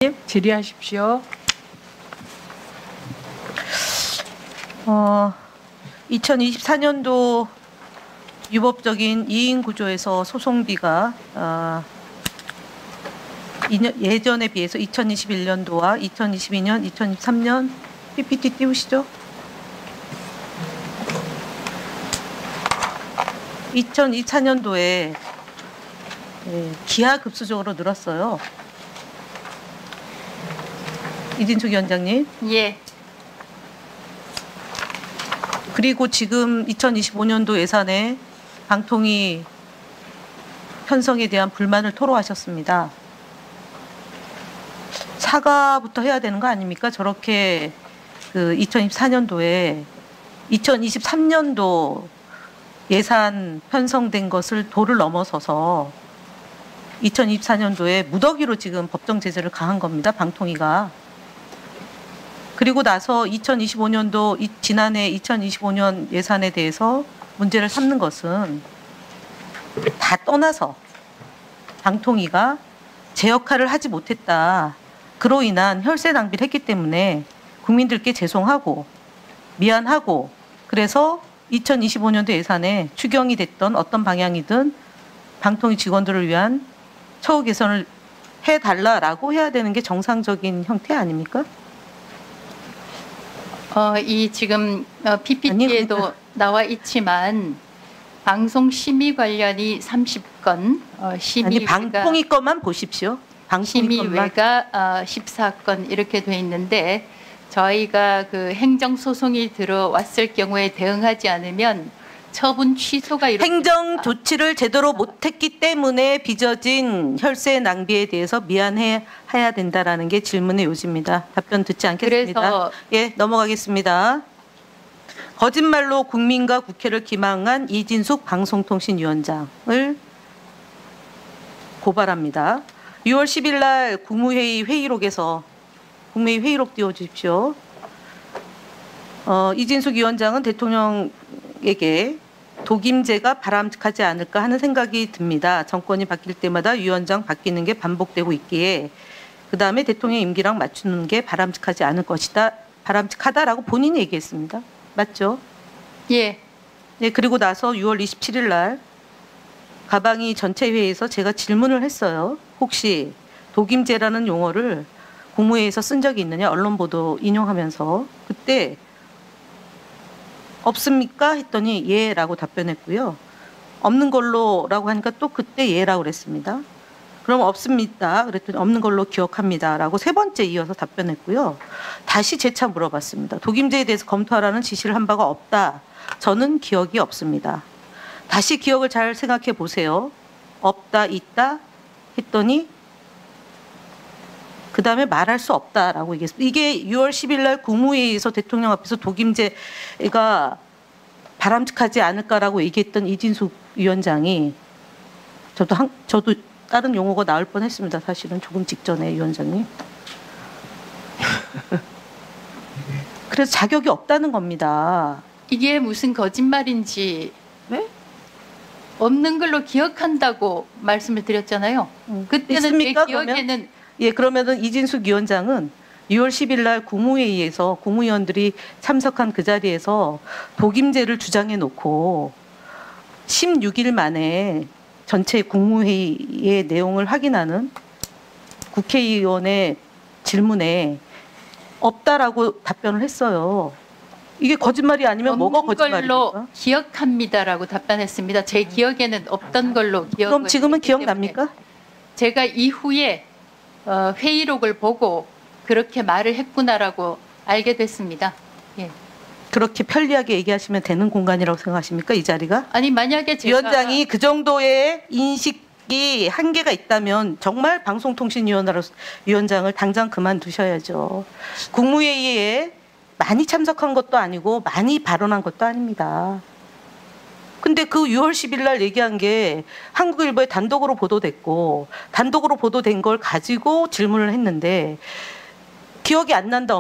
질의하십시오. 2024년도 유법적인 이인 구조에서 소송비가 예전에 비해서 2021년도와 2022년, 2023년 PPT 띄우시죠? 2024년도에 기하급수적으로 늘었어요. 이진숙 위원장님. 예. 그리고 지금 2025년도 예산에 방통위 편성에 대한 불만을 토로하셨습니다. 사과부터 해야 되는 거 아닙니까? 저렇게 그 2024년도에 2023년도 예산 편성된 것을 도를 넘어서서 2024년도에 무더기로 지금 법정 제재를 가한 겁니다. 방통위가. 그리고 나서 2025년도 지난해 2025년 예산에 대해서 문제를 삼는 것은 다 떠나서 방통위가 제 역할을 하지 못했다. 그로 인한 혈세 낭비를 했기 때문에 국민들께 죄송하고 미안하고 그래서 2025년도 예산에 추경이 됐던 어떤 방향이든 방통위 직원들을 위한 처우 개선을 해달라라고 해야 되는 게 정상적인 형태 아닙니까? 이 지금 PPT에도 나와 있지만 방송 심의 관련이 30건, 아니 방통위 것만 보십시오. 방통위 것만. 심의외가 14건 이렇게 돼 있는데 저희가 그 행정 소송이 들어왔을 경우에 대응하지 않으면 처분 취소가 행정 조치를 제대로 못했기 때문에 빚어진 혈세 낭비에 대해서 미안해야 된다라는 게 질문의 요지입니다. 답변 듣지 않겠습니다. 그래서 예, 넘어가겠습니다. 거짓말로 국민과 국회를 기망한 이진숙 방송통신위원장을 고발합니다. 6월 10일 날 국무회의 회의록에서 국무회의 회의록 띄워주십시오. 이진숙 위원장은 대통령에게 독임제가 바람직하지 않을까 하는 생각이 듭니다. 정권이 바뀔 때마다 위원장 바뀌는 게 반복되고 있기에 그 다음에 대통령 임기랑 맞추는 게 바람직하지 않을 것이다. 바람직하다라고 본인이 얘기했습니다. 맞죠? 예. 네, 그리고 나서 6월 27일 날 가방이 전체 회의에서 제가 질문을 했어요. 혹시 독임제라는 용어를 국무회의에서 쓴 적이 있느냐? 언론 보도 인용하면서 그때 없습니까? 했더니 예라고 답변했고요. 없는 걸로라고 하니까 또 그때 예라고 그랬습니다. 그럼 없습니다. 그랬더니 없는 걸로 기억합니다라고 세 번째 이어서 답변했고요. 다시 재차 물어봤습니다. 독임제에 대해서 검토하라는 지시를 한 바가 없다. 저는 기억이 없습니다. 다시 기억을 잘 생각해 보세요. 없다, 있다 했더니 그 다음에 말할 수 없다라고 얘기했습니다. 이게 6월 10일 날 국무회의에서 대통령 앞에서 독임제가 바람직하지 않을까라고 얘기했던 이진숙 위원장이 저도 다른 용어가 나올 뻔했습니다. 사실은 조금 직전에 위원장님. 그래서 자격이 없다는 겁니다. 이게 무슨 거짓말인지 네? 없는 걸로 기억한다고 말씀을 드렸잖아요. 그때는 제 있습니까, 기억에는 예, 그러면은 이진숙 위원장은 6월 10일 날 국무회의에서 국무위원들이 참석한 그 자리에서 독임제를 주장해 놓고 16일 만에 전체 국무회의의 내용을 확인하는 국회의원의 질문에 없다라고 답변을 했어요. 이게 거짓말이 아니면 뭐가 거짓말입니까? 걸로 기억합니다라고 답변했습니다. 제 기억에는 없던 걸로 기억을 그럼 지금은 했기 기억납니까? 때문에 제가 이후에 회의록을 보고 그렇게 말을 했구나라고 알게 됐습니다. 예. 그렇게 편리하게 얘기하시면 되는 공간이라고 생각하십니까? 이 자리가? 아니 만약에 제가 위원장이 그 정도의 인식이 한계가 있다면 정말 방송통신위원회로서 위원장을 당장 그만두셔야죠. 국무회의에 많이 참석한 것도 아니고 많이 발언한 것도 아닙니다. 근데 그 6월 10일 날 얘기한 게 한국일보에 단독으로 보도됐고 단독으로 보도된 걸 가지고 질문을 했는데 기억이 안 난다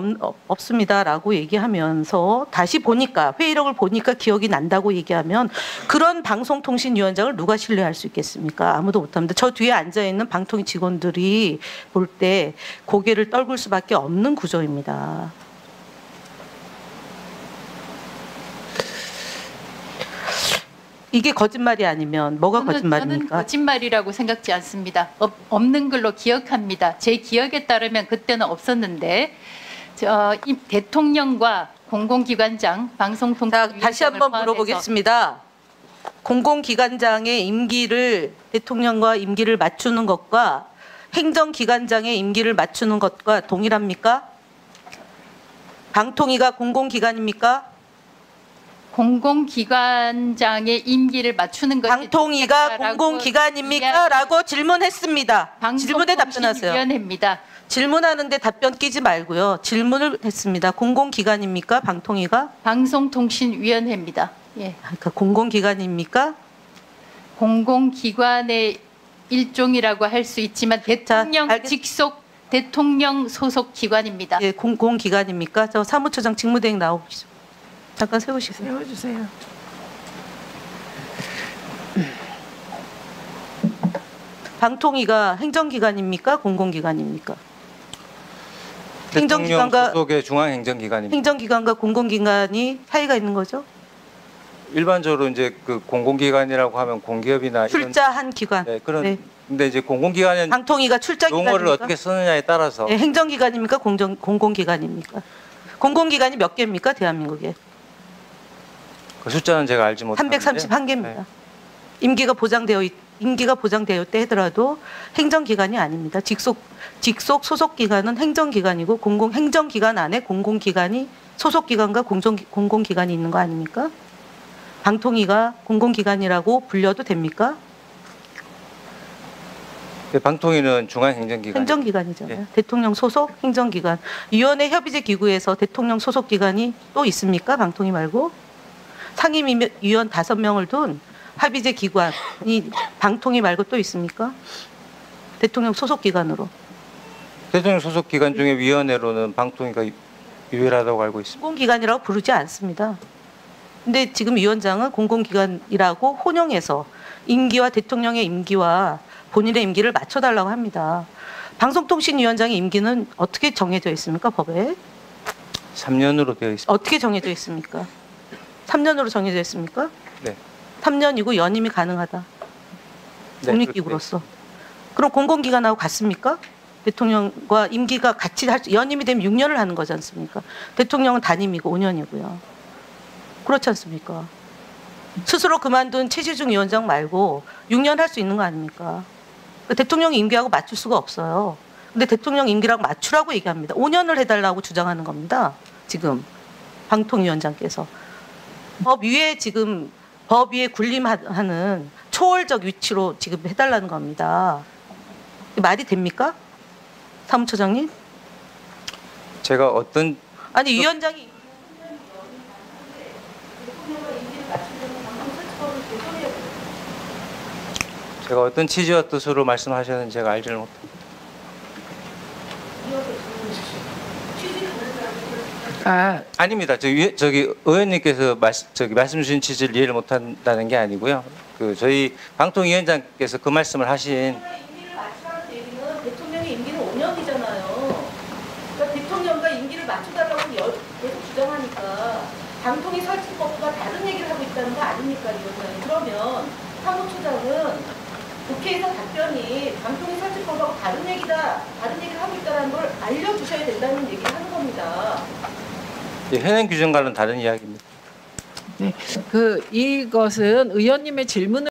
없습니다라고 얘기하면서 다시 보니까 회의록을 보니까 기억이 난다고 얘기하면 그런 방송통신위원장을 누가 신뢰할 수 있겠습니까? 아무도 못합니다. 저 뒤에 앉아 있는 방통위 직원들이 볼 때 고개를 떨굴 수밖에 없는 구조입니다. 이게 거짓말이 아니면 뭐가 저는 거짓말입니까? 거짓말이라고 생각지 않습니다. 없는 걸로 기억합니다. 제 기억에 따르면 그때는 없었는데 이 대통령과 공공기관장, 방송통신위원장을 다시 한번 포함해서 물어보겠습니다. 공공기관장의 임기를 대통령과 임기를 맞추는 것과 행정기관장의 임기를 맞추는 것과 동일합니까? 방통위가 공공기관입니까? 공공기관장의 임기를 맞추는 것이 방통위가 좋겠다라고 공공기관입니까? 라고 질문했습니다. 질문에 답변하세요. 방송통신위원회입니다. 질문하는데 답변 끼지 말고요. 질문을 했습니다. 공공기관입니까? 방통위가? 방송통신위원회입니다. 예. 그러니까 공공기관입니까? 공공기관의 일종이라고 할 수 있지만 대통령 직속 대통령 소속 기관입니다. 예, 공공기관입니까? 저 사무처장 직무대행 나오시죠. 잠깐 세우시세요. 세워주세요. 방통위가 행정기관입니까? 공공기관입니까? 대통령 행정기관과 소속의 중앙행정기관입니다. 행정기관과 공공기관이 차이가 있는 거죠? 일반적으로 이제 그 공공기관이라고 하면 공기업이나 출자한 기관. 이런 그런 네. 근데 이제 공공기관은 방통위가 출자기관입니까? 용어를 어떻게 쓰느냐에 따라서 네, 행정기관입니까? 공공기관입니까? 공공기관이 몇 개입니까? 대한민국에 그 숫자는 제가 알지 못하는데 331개입니다. 네. 임기가 보장되어 있다 하더라도 행정기관이 아닙니다. 직속 소속 기관은 행정기관이고 행정기관 안에 공공기관이 소속기관과 공공기관이 있는 거 아닙니까? 방통위가 공공기관이라고 불려도 됩니까? 네, 방통위는 중앙행정기관. 행정기관이잖아요. 예. 대통령 소속 행정기관. 위원회 협의제 기구에서 대통령 소속 기관이 또 있습니까? 방통위 말고? 상임위원 5명을 둔 합의제 기관이 방통위 말고 또 있습니까? 대통령 소속 기관으로. 대통령 소속 기관 중에 위원회로는 방통위가 유일하다고 알고 있습니다. 공공기관이라고 부르지 않습니다. 근데 지금 위원장은 공공기관이라고 혼용해서 임기와 대통령의 임기와 본인의 임기를 맞춰달라고 합니다. 방송통신위원장의 임기는 어떻게 정해져 있습니까? 법에? 3년으로 되어 있습니다. 어떻게 정해져 있습니까? 3년으로 정해져 있습니까? 네. 3년이고 연임이 가능하다. 네, 독립기구로서. 그럼 공공기관하고 같습니까? 대통령과 임기가 같이 연임이 되면 6년을 하는 거지 않습니까? 대통령은 단임이고 5년이고요. 그렇지 않습니까? 스스로 그만둔 최시중 위원장 말고 6년 할 수 있는 거 아닙니까? 대통령 임기하고 맞출 수가 없어요. 근데 대통령 임기랑 맞추라고 얘기합니다. 5년을 해달라고 주장하는 겁니다. 지금 방통위원장께서. 법 위에 군림하는 초월적 위치로 지금 해달라는 겁니다. 말이 됩니까? 사무처장님? 제가 어떤 아니 위원장이 제가 어떤 취지와 뜻으로 말씀하셨는지 제가 알지를 못합니다. 아닙니다. 저기 의원님께서 말씀 주신 취지를 이해를 못한다는 게 아니고요. 그 저희 방통위원장께서 그 말씀을 하신 임기를 맞추라는 얘기는 대통령의 임기는 5년이잖아요. 그러니까 대통령과 임기를 맞춰달라고 계속 주장하니까 방통위 설치법과 다른 얘기를 하고 있다는 거 아닙니까, 위원장님? 그러면 사무처장은 국회에서 답변이 방통위 설치법하고 다른 얘기를 하고 있다는 걸 알려주셔야 된다는 얘기를 하는 겁니다. 현행 규정과는 다른 이야기입니다. 네, 이것은 의원님의 질문을